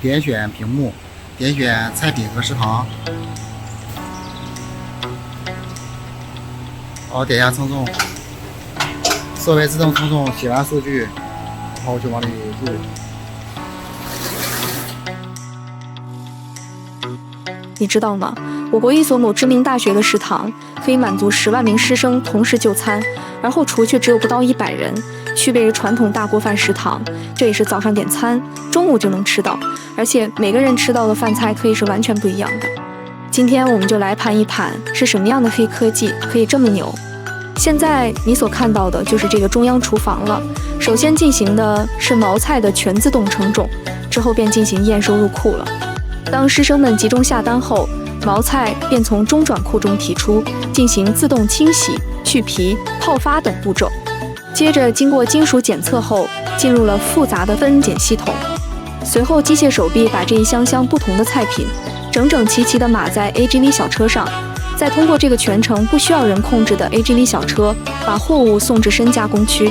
点选屏幕，点选菜品和食堂，好，点下称重，设备自动称重，写完数据，然后就往里入。你知道吗？我国一所某知名大学的食堂可以满足10万名师生同时就餐，然后厨具只有不到100人，区别于传统大锅饭食堂，这也是早上点餐，中午就能吃到，而且每个人吃到的饭菜可以是完全不一样的。今天我们就来盘一盘，是什么样的黑科技可以这么牛？现在你所看到的就是这个中央厨房了。首先进行的是毛菜的全自动称重，之后便进行验收入库了。当师生们集中下单后，毛菜便从中转库中提出，进行自动清洗、去皮、泡发等步骤。接着经过金属检测后，进入了复杂的分拣系统。随后机械手臂把这一箱箱不同的菜品整整齐齐地码在 AGV 小车上，再通过这个全程不需要人控制的 AGV 小车，把货物送至深加工区。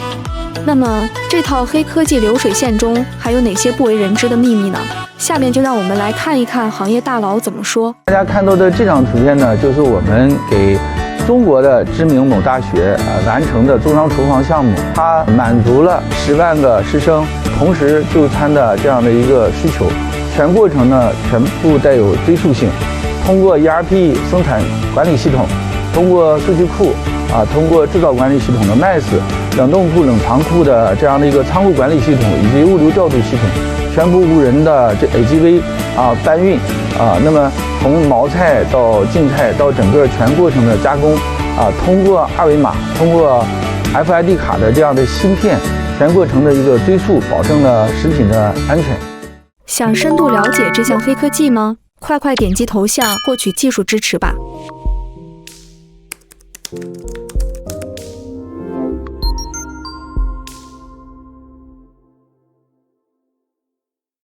那么这套黑科技流水线中还有哪些不为人知的秘密呢？下面就让我们来看一看行业大佬怎么说。大家看到的这张图片呢，就是我们给中国的知名某大学完成的中央厨房项目，它满足了10万个师生同时就餐的这样的一个需求。全过程呢全部带有追溯性，通过 ERP 生产管理系统，通过数据库通过制造管理系统的 MES 冷冻库、冷藏库的这样的一个仓库管理系统以及物流调度系统，全部无人的这 AGV 搬运那么从毛菜到净菜到整个全过程的加工通过二维码，通过 FID 卡的这样的芯片，全过程的一个追溯，保证了食品的安全。想深度了解这项黑科技吗？快点击头像获取技术支持吧。